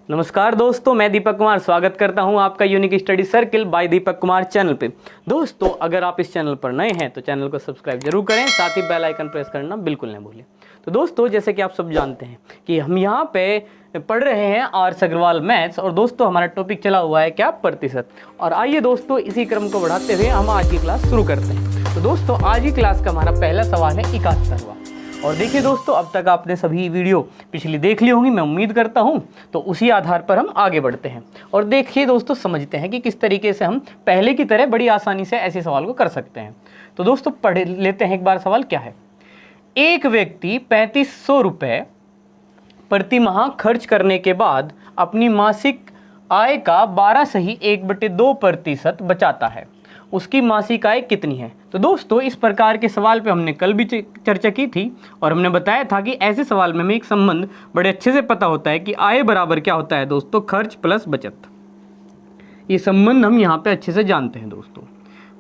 नमस्कार दोस्तों, मैं दीपक कुमार स्वागत करता हूं आपका unique study circle bye Deepak Kumar channel पे। दोस्तों, अगर आप इस चैनल पर नए हैं तो चैनल को सब्सक्राइब जरूर करें, साथ ही बेल आइकन प्रेस करना बिल्कुल नहीं भूलें। तो दोस्तों, जैसे कि आप सब जानते हैं कि हम यहाँ पे पढ़ रहे हैं आर्स अग्रवाल मैथ्स, और दोस्तों हमारा टॉपिक चला हुआ है क्या, प्रतिशत। और आइए दोस्तों, इसी क्रम को बढ़ाते हुए हम आज की क्लास शुरू करते हैं। तो दोस्तों, आज की क्लास का हमारा पहला सवाल है 71वां। और देखिए दोस्तों, अब तक आपने सभी वीडियो पिछली देख ली होंगी, मैं उम्मीद करता हूं। तो उसी आधार पर हम आगे बढ़ते हैं और देखिए दोस्तों, समझते हैं कि किस तरीके से हम पहले की तरह बड़ी आसानी से ऐसे सवाल को कर सकते हैं। तो दोस्तों, पढ़ लेते हैं एक बार सवाल क्या है। एक व्यक्ति 3500 रुपये प्रति माह खर्च करने के बाद अपनी मासिक आय का 12.1/2% बचाता है। उसकी मासिक आय कितनी है? तो दोस्तों, इस प्रकार के सवाल पे हमने कल भी चर्चा की थी और हमने बताया था कि ऐसे सवाल में हमें एक संबंध बड़े अच्छे से पता होता है कि आय बराबर क्या होता है दोस्तों, खर्च प्लस बचत। ये संबंध हम यहाँ पे अच्छे से जानते हैं दोस्तों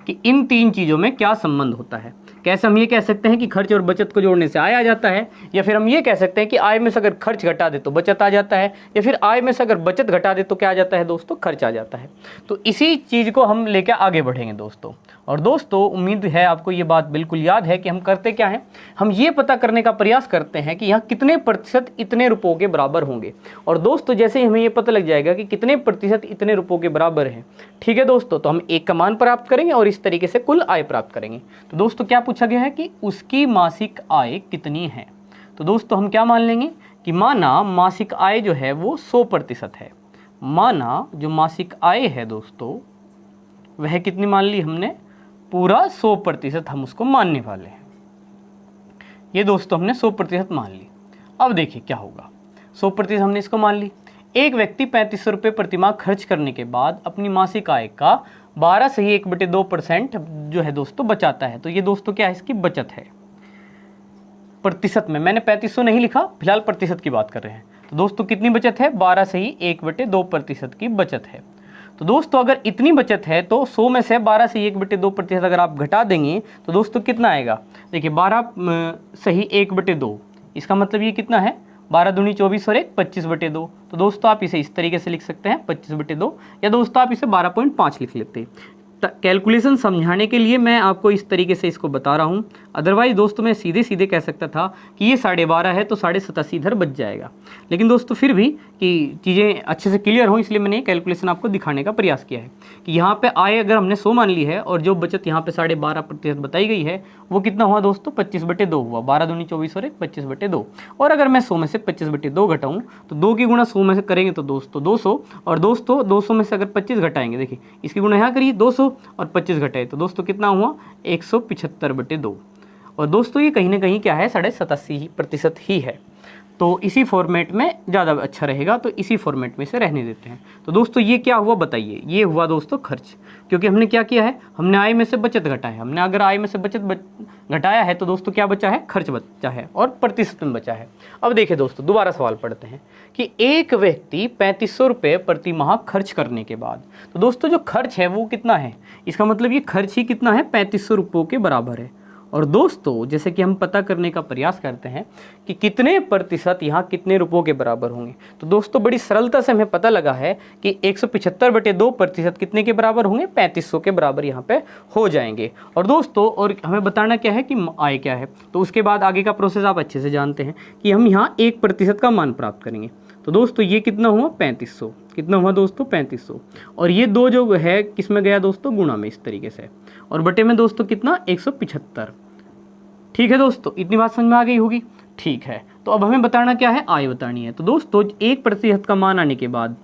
कि इन तीन चीज़ों में क्या संबंध होता है। कैसे हम ये कह सकते हैं कि खर्च और बचत को जोड़ने से आय आ जाता है, या फिर हम ये कह सकते हैं कि आय में से अगर खर्च घटा दे तो बचत आ जाता है, या फिर आय में से अगर बचत घटा दे तो क्या आ जाता है दोस्तों, खर्च आ जाता है। तो इसी चीज़ को हम लेकर आगे बढ़ेंगे दोस्तों। और दोस्तों, उम्मीद है आपको ये बात बिल्कुल याद है कि हम करते क्या हैं, हम ये पता करने का प्रयास करते हैं कि यहाँ कितने प्रतिशत इतने रुपयों के बराबर होंगे। और दोस्तों, जैसे ही हमें ये पता लग जाएगा कि कितने प्रतिशत इतने रुपयों के बराबर है, ठीक है दोस्तों, तो हम एक का मान प्राप्त करेंगे और इस तरीके से कुल आय प्राप्त करेंगे। तो दोस्तों, क्या पूछा गया है कि उसकी मासिक आय कितनी है। तो दोस्तों, हम क्या मान लेंगे कि माना मासिक आय जो है वो 100% है। माना जो मासिक आय है दोस्तों वह कितनी मान ली हमने, पूरा 100% हम उसको मानने वाले हैं। ये दोस्तों हमने 100% मान ली। अब देखिए क्या होगा, 100% हमने इसको मान ली। एक व्यक्ति 3500 रुपये प्रतिमाह खर्च करने के बाद अपनी मासिक आय का 12.1/2% जो है दोस्तों बचाता है। तो ये दोस्तों क्या है, इसकी बचत है। प्रतिशत में मैंने 3500 नहीं लिखा, फिलहाल प्रतिशत की बात कर रहे हैं। तो दोस्तों कितनी बचत है, 12.1/2% की बचत है। तो दोस्तों, अगर इतनी बचत है तो 100 में से 12.1/2% अगर आप घटा देंगे तो दोस्तों कितना आएगा। देखिए 12.1/2, इसका मतलब ये कितना है, 12 दूनी 24 और 1 25/2। तो दोस्तों आप इसे इस तरीके से लिख सकते हैं 25/2, या दोस्तों आप इसे 12.5 लिख लेते हैं। कैलकुलेशन समझाने के लिए मैं आपको इस तरीके से इसको बता रहा हूँ। अदरवाइज दोस्तों मैं सीधे सीधे कह सकता था कि ये 12.5 है तो 87.5 इधर बच जाएगा। लेकिन दोस्तों फिर भी कि चीज़ें अच्छे से क्लियर हों, इसलिए मैंने ये कैलकुलेशन आपको दिखाने का प्रयास किया है कि यहाँ पे आय अगर हमने 100 मान ली है और जो बचत यहाँ पे 12.5% बताई गई है वो कितना हुआ दोस्तों, 25/2 हुआ। 12 दूनी 24 और 1 25/2। और अगर मैं 100 में से 25/2 घटाऊँ तो 2 की गुणा 100 में से करेंगे तो दोस्तों 200, और दोस्तों 200 में से अगर 25 घटाएंगे, देखिए इसकी गुणा यहाँ करिए 200 और 25 घटाए तो दोस्तों कितना हुआ, 175/2। और दोस्तों ये कहीं ना कहीं क्या है, 87.5% ही है। तो इसी फॉर्मेट में ज़्यादा अच्छा रहेगा, तो इसी फॉर्मेट में से रहने देते हैं। तो दोस्तों ये क्या हुआ बताइए, ये हुआ दोस्तों खर्च, क्योंकि हमने क्या किया है, हमने आय में से बचत घटाया। हमने अगर आय में से बचत घटाया है तो दोस्तों क्या बचा है, खर्च बचा है और प्रतिशत में बचा है। अब देखिए दोस्तों, दोबारा सवाल पढ़ते हैं कि एक व्यक्ति 3500 रुपये प्रति माह खर्च करने के बाद, तो दोस्तों जो खर्च है वो कितना है, इसका मतलब ये खर्च ही कितना है, 3500 रुपयों के बराबर है। और दोस्तों जैसे कि हम पता करने का प्रयास करते हैं कि कितने प्रतिशत यहाँ कितने रुपयों के बराबर होंगे, तो दोस्तों बड़ी सरलता से हमें पता लगा है कि 175/2% कितने के बराबर होंगे, 3500 के बराबर यहाँ पे हो जाएंगे। और दोस्तों और हमें बताना क्या है कि आय क्या है, तो उसके बाद आगे का प्रोसेस आप अच्छे से जानते हैं कि हम यहाँ 1% का मान प्राप्त करेंगे। तो दोस्तों ये कितना हुआ, 3500, कितना हुआ दोस्तों 3500, और ये दो जो है किस में गया दोस्तों, गुणा में, इस तरीके से, और बटे में दोस्तों कितना 175। ठीक है दोस्तों, इतनी बात समझ में आ गई होगी। ठीक है, तो अब हमें बताना क्या है, आय बतानी है। तो दोस्तों 1% का मान आने के बाद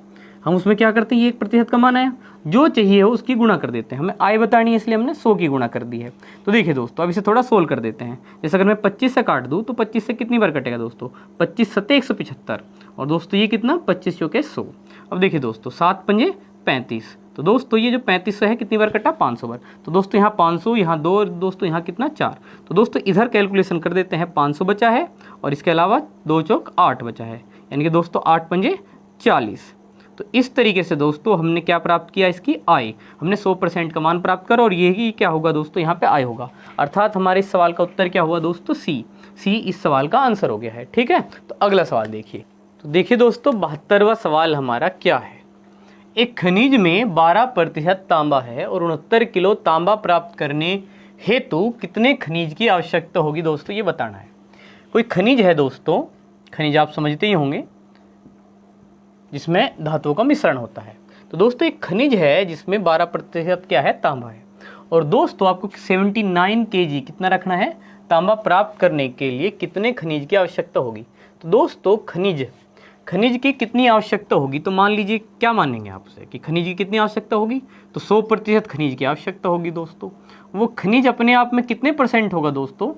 हम उसमें क्या करते हैं, 1% का मान आया, जो चाहिए हो उसकी गुणा कर देते हैं। हमें आय बतानी है इसलिए हमने 100 की गुणा कर दी है। तो देखिए दोस्तों अब इसे थोड़ा सोल्व कर देते हैं। जैसे अगर मैं 25 से काट दूँ तो 25 से कितनी बार कटेगा दोस्तों, 25 सत्ते 175, और दोस्तों ये कितना, 25 चौके 100। अब देखिए दोस्तों 7 पंजे 35, तो दोस्तों ये जो 3500 है कितनी बार कटा, 500 बार। तो दोस्तों यहाँ 500, यहाँ 2, दोस्तों यहाँ कितना 4। तो दोस्तों इधर कैलकुलेशन कर देते हैं, 500 बचा है और इसके अलावा 2 चौक 8 बचा है, यानी कि दोस्तों 8 पंजे 40। तो इस तरीके से दोस्तों हमने क्या प्राप्त किया, इसकी आय, हमने 100% का मान प्राप्त करा, और यही क्या होगा दोस्तों, यहाँ पे आय होगा। अर्थात हमारे इस सवाल का उत्तर क्या हुआ दोस्तों, सी इस सवाल का आंसर हो गया है। ठीक है, तो अगला सवाल देखिए। तो देखिए दोस्तों 72वां सवाल हमारा क्या है। एक खनिज में 12% तांबा है और 69 किलो तांबा प्राप्त करने हेतु कितने खनिज की आवश्यकता होगी दोस्तों, ये बताना है। कोई खनिज है दोस्तों, खनिज आप समझते ही होंगे जिसमें धातुओं का मिश्रण होता है। तो दोस्तों एक खनिज है जिसमें 12% क्या है, तांबा है। और दोस्तों आपको 79 kg कितना रखना है, तांबा प्राप्त करने के लिए कितने खनिज की आवश्यकता होगी। तो दोस्तों खनिज की कितनी आवश्यकता होगी, तो मान लीजिए क्या मानेंगे आपसे कि खनिज की कितनी आवश्यकता होगी, तो 100% खनिज की आवश्यकता होगी दोस्तों। वो खनिज अपने आप में कितने परसेंट होगा दोस्तों,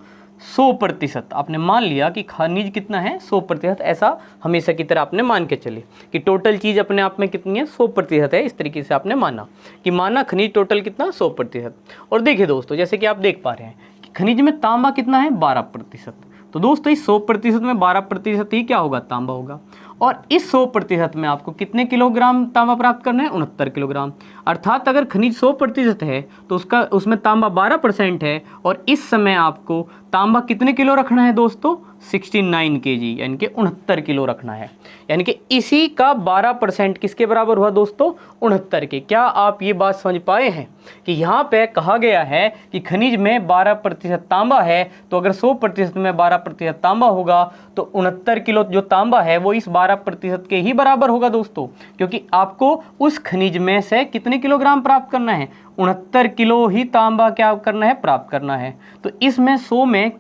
100%। आपने मान लिया कि खनिज कितना है, 100%। ऐसा हमेशा की तरह आपने मान के चले कि टोटल चीज़ अपने आप में कितनी है, 100% है। इस तरीके से आपने माना खनिज टोटल कितना, 100%। और देखिए दोस्तों जैसे कि आप देख पा रहे हैं कि खनिज में तांबा कितना है, 12%। तो दोस्तों इस 100% में 12% ही क्या होगा, तांबा होगा। और इस 100% में आपको कितने किलोग्राम तांबा प्राप्त करना है, 69 किलोग्राम। अर्थात अगर खनिज 100% है तो उसमें तांबा 12% है, और इस समय आपको तांबा कितने किलो रखना है दोस्तों, 69 kg, यानी कि 69 किलो रखना है। यानी कि इसी का 12% किसके बराबर हुआ दोस्तों, 69 के। क्या आप ये बात समझ पाए हैं कि यहाँ पे कहा गया है कि खनिज में 12% तांबा है, तो अगर 100% में 12% तांबा होगा तो 69 किलो जो तांबा है वो इस 12% के ही बराबर होगा दोस्तों, क्योंकि आपको उस खनिज में से कितने किलोग्राम प्राप्त करना है, 69 किलो ही तांबा क्या करना है, प्राप्त करना है। तो इसमें 100 में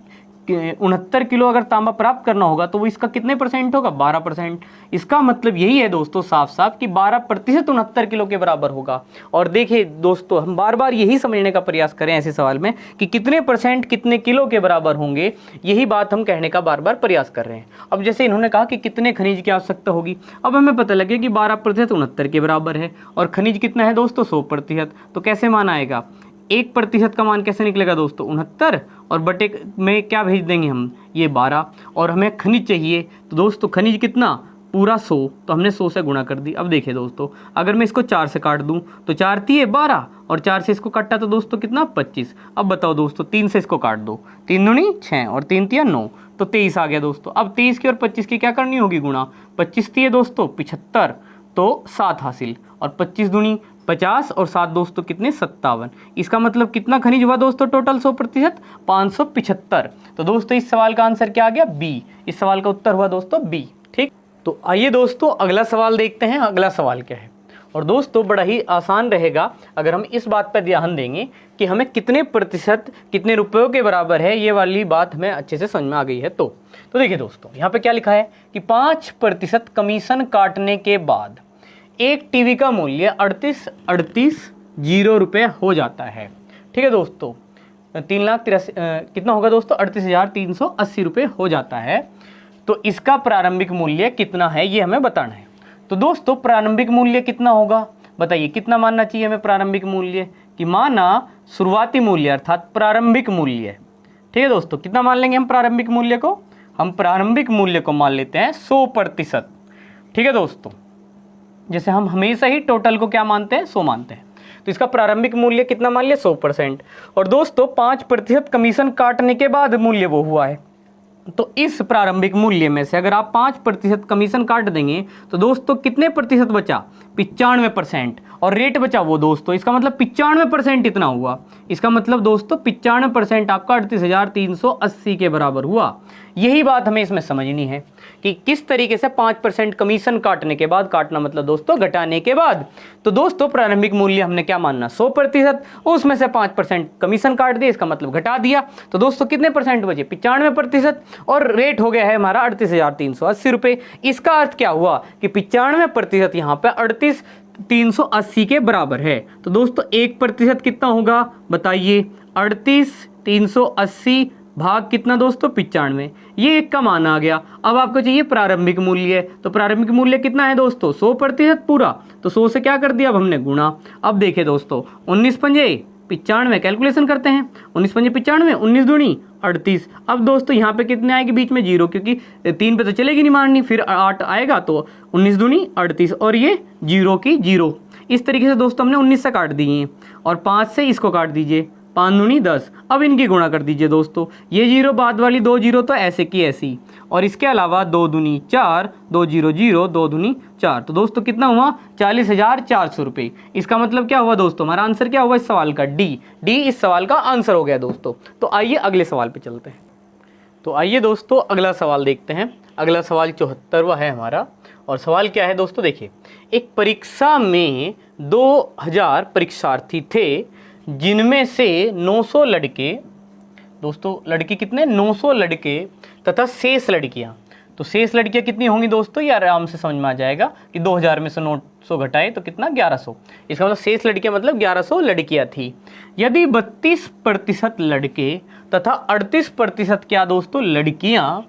69 किलो अगर तांबा प्राप्त करना होगा तो वो इसका कितने परसेंट होगा, 12%। इसका मतलब यही है दोस्तों साफ साफ कि 12% 69 किलो के बराबर होगा। और देखिए दोस्तों हम बार बार यही समझने का प्रयास करें ऐसे सवाल में कि कितने परसेंट कितने किलो के बराबर होंगे, यही बात हम कहने का बार बार प्रयास कर रहे हैं। अब जैसे इन्होंने कहा कि कितने खनिज की आवश्यकता होगी, अब हमें पता लगे कि 12% 69 के बराबर है और खनिज कितना है दोस्तों, 100%। तो कैसे मान आएगा, 1% का मान कैसे निकलेगा दोस्तों, 69, और बटे में क्या भेज देंगे हम, ये 12, और हमें खनिज चाहिए। तो दोस्तों खनिज कितना, पूरा 100, तो हमने 100 से गुणा कर दी। अब देखिए दोस्तों अगर मैं इसको 4 से काट दूं तो 4 3 12, और 4 से इसको काटा तो दोस्तों कितना, 25। अब बताओ दोस्तों 3 से इसको काट दो, 3 दूनी 6 और 3 तिया 9, तो 23 आ गया दोस्तों। अब 23 की और 25 की क्या करनी होगी गुणा, 25 तिये दोस्तों 75, तो 7 हासिल, और 25 दूनी 50 और 7 दोस्तों कितने, 57। इसका मतलब कितना खनिज हुआ दोस्तों टोटल 100%, 575। तो दोस्तों इस सवाल का आंसर क्या आ गया, बी। इस सवाल का उत्तर हुआ दोस्तों बी। ठीक, तो आइए दोस्तों अगला सवाल देखते हैं। अगला सवाल क्या है, और दोस्तों बड़ा ही आसान रहेगा अगर हम इस बात पर ध्यान देंगे कि हमें कितने प्रतिशत कितने रुपयों के बराबर है, ये वाली बात हमें अच्छे से समझ में आ गई है। तो देखिए दोस्तों यहाँ पे क्या लिखा है कि 5% कमीशन काटने के बाद एक टीवी का मूल्य 38,000 रुपये हो जाता है। ठीक है दोस्तों, 3,83,000 कितना होगा दोस्तों, 38,380 रुपये हो जाता है। तो इसका प्रारंभिक मूल्य कितना है ये हमें बताना है। तो दोस्तों प्रारंभिक मूल्य कितना होगा, बताइए कितना मानना चाहिए हमें प्रारंभिक मूल्य, कि माना शुरुआती मूल्य अर्थात प्रारंभिक मूल्य। ठीक है दोस्तों, कितना मान लेंगे हम प्रारंभिक मूल्य को, हम प्रारंभिक मूल्य को मान लेते हैं 100%। ठीक है दोस्तों, जैसे हम हमेशा ही टोटल को क्या मानते हैं, 100 मानते हैं, तो इसका प्रारंभिक मूल्य कितना मान लिया, 100%। और दोस्तों 5% कमीशन काटने के बाद मूल्य वो हुआ है, तो इस प्रारंभिक मूल्य में से अगर आप 5% कमीशन काट देंगे तो दोस्तों कितने प्रतिशत बचा, 95%, और रेट बचा वो दोस्तों, इसका मतलब 95% इतना हुआ। इसका मतलब दोस्तों 95% आपका 38,380 के बराबर हुआ। यही बात हमें इसमें समझनी है कि किस तरीके से 5% कमीशन काटने के बाद, काटना मतलब दोस्तों घटाने के बाद। तो दोस्तों प्रारंभिक मूल्य हमने क्या मानना, 100%, उसमें से 5% कमीशन काट दिया, इसका मतलब घटा दिया, तो दोस्तों कितने परसेंट बचे, 95%, और रेट हो गया है हमारा 38,380 रुपये। इसका अर्थ क्या हुआ कि 95% यहाँ पे 38,380 के बराबर है। तो दोस्तों 1% कितना होगा बताइए, 38,380 भाग कितना दोस्तों, 95, ये 1 का मान आ गया। अब आपको चाहिए प्रारंभिक मूल्य, तो प्रारंभिक मूल्य कितना है दोस्तों, 100% पूरा, तो 100 से क्या कर दिया अब हमने गुणा। अब देखिए दोस्तों 19 पंजे 95, कैलकुलेशन करते हैं, 19 पंजे 95, 19 दूनी 38। अब दोस्तों यहाँ पे कितने आएगी बीच में 0, क्योंकि 3 पे तो चलेगी नहीं मारनी, फिर 8 आएगा, तो 19 दूनी 38, और ये 0 की 0। इस तरीके से दोस्तों हमने 19 से काट दिए, और 5 से इसको काट दीजिए, 5 दूनी 10। अब इनकी गुणा कर दीजिए दोस्तों, ये जीरो बाद वाली 2 जीरो तो ऐसे की ऐसी, और इसके अलावा 2 दूनी 4, 2 जीरो जीरो, 2 दूनी 4। तो दोस्तों कितना हुआ 40,400 रुपये। इसका मतलब क्या हुआ दोस्तों, हमारा आंसर क्या हुआ इस सवाल का, डी इस सवाल का आंसर हो गया दोस्तों। तो आइए अगले सवाल पे चलते हैं। तो आइए दोस्तों अगला सवाल देखते हैं। अगला सवाल 74वां है हमारा, और सवाल क्या है दोस्तों, देखिए एक परीक्षा में 2000 परीक्षार्थी थे, जिनमें से 900 लड़के, दोस्तों लड़के कितने 900 लड़के तथा शेष लड़कियां। तो शेष लड़कियां कितनी होंगी दोस्तों, ये आराम से समझ में आ जाएगा कि 2000 में से 900 घटाए तो कितना 1100। इसका मतलब शेष लड़कियां मतलब 1100 लड़कियां थी। यदि 32% लड़के तथा 38% क्या दोस्तों लड़कियां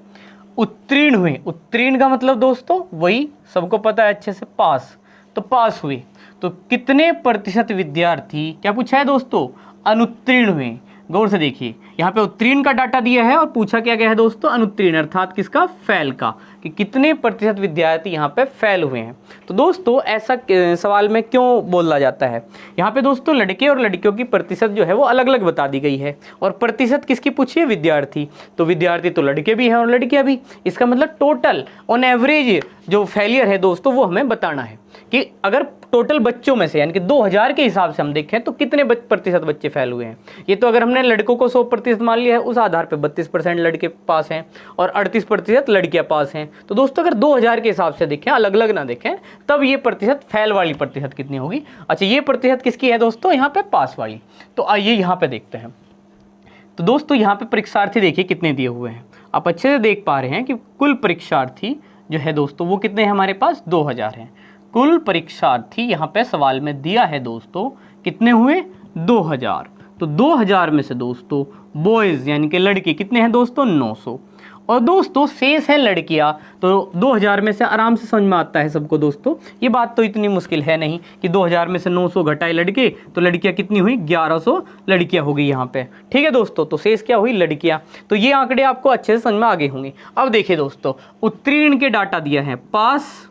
उत्तीर्ण हुए, उत्तीर्ण का मतलब दोस्तों वही सबको पता है अच्छे से, पास, तो पास हुए, तो कितने प्रतिशत विद्यार्थी क्या पूछा है दोस्तों, अनुत्तीर्ण हुए। गौर से देखिए, यहाँ पे उत्तीर्ण का डाटा दिया है और पूछा क्या गया है दोस्तों, अनुत्तीर्ण अर्थात किसका, फेल का, कि कितने प्रतिशत विद्यार्थी यहाँ पे फेल हुए हैं। तो दोस्तों ऐसा सवाल में क्यों बोला जाता है, यहाँ पे दोस्तों लड़के और लड़कियों की प्रतिशत जो है वो अलग अलग बता दी गई है, और प्रतिशत किसकी पूछी है, विद्यार्थी। तो विद्यार्थी तो लड़के भी हैं और लड़कियां भी, इसका मतलब टोटल ऑन एवरेज जो फेलियर है दोस्तों वो हमें बताना है कि अगर टोटल बच्चों में से यानी कि 2000 के हिसाब से हम देखें तो कितने प्रतिशत बच्चे फेल हुए हैं। ये तो अगर हमने लड़कों को 100% मान लिया है, उस आधार पे 32% लड़के पास हैं और 38% लड़कियां पास हैं। तो दोस्तों अगर 2000 के हिसाब से देखें, अलग अलग ना देखें, तब ये प्रतिशत फेल वाली प्रतिशत कितनी होगी। अच्छा, ये प्रतिशत किसकी है दोस्तों, यहाँ पे पास वाली। तो आइए यहाँ पे देखते हैं। तो दोस्तों यहाँ पे परीक्षार्थी देखिए कितने दिए हुए हैं, आप अच्छे से देख पा रहे हैं कि कुल परीक्षार्थी जो है दोस्तों वो कितने हैं हमारे पास, 2000 हैं। कुल परीक्षार्थी यहाँ पे सवाल में दिया है दोस्तों कितने हुए, 2000। तो 2000 में से दोस्तों बॉयज यानी कि लड़के कितने हैं दोस्तों, 900, और दोस्तों शेष है लड़कियां। तो 2000 में से आराम से समझ में आता है सबको दोस्तों, ये बात तो इतनी मुश्किल है नहीं कि 2000 में से 900 घटाए लड़के तो लड़कियां कितनी हुई, 1100 लड़कियां हो गई यहाँ पे। ठीक है दोस्तों, तो शेष क्या हुई, लड़कियां। तो ये आंकड़े आपको अच्छे से समझ में आ गए होंगे। अब देखिए दोस्तों उत्तीर्ण के डाटा दिया है, पास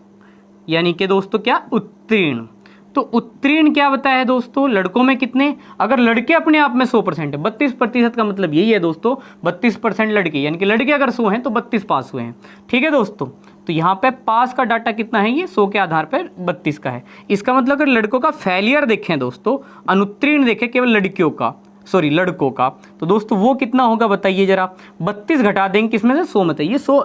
यानी कि दोस्तों क्या, उत्तीर्ण। तो उत्तीर्ण क्या बताया है दोस्तों, लड़कों में कितने, अगर लड़के अपने आप में 100% है, 32% का मतलब यही है दोस्तों, 32% लड़के, यानी कि लड़के अगर 100 हैं तो 32 पास हुए हैं। ठीक है दोस्तों, तो यहाँ पे पास का डाटा कितना है, ये 100 के आधार पर 32 का है। इसका मतलब अगर लड़कों का फेलियर देखें दोस्तों, अनुत्तीर्ण देखें केवल लड़कों का, तो दोस्तों वो कितना होगा बताइए जरा। 32 घटा देंगे किसमें से, 100 में से, ये 100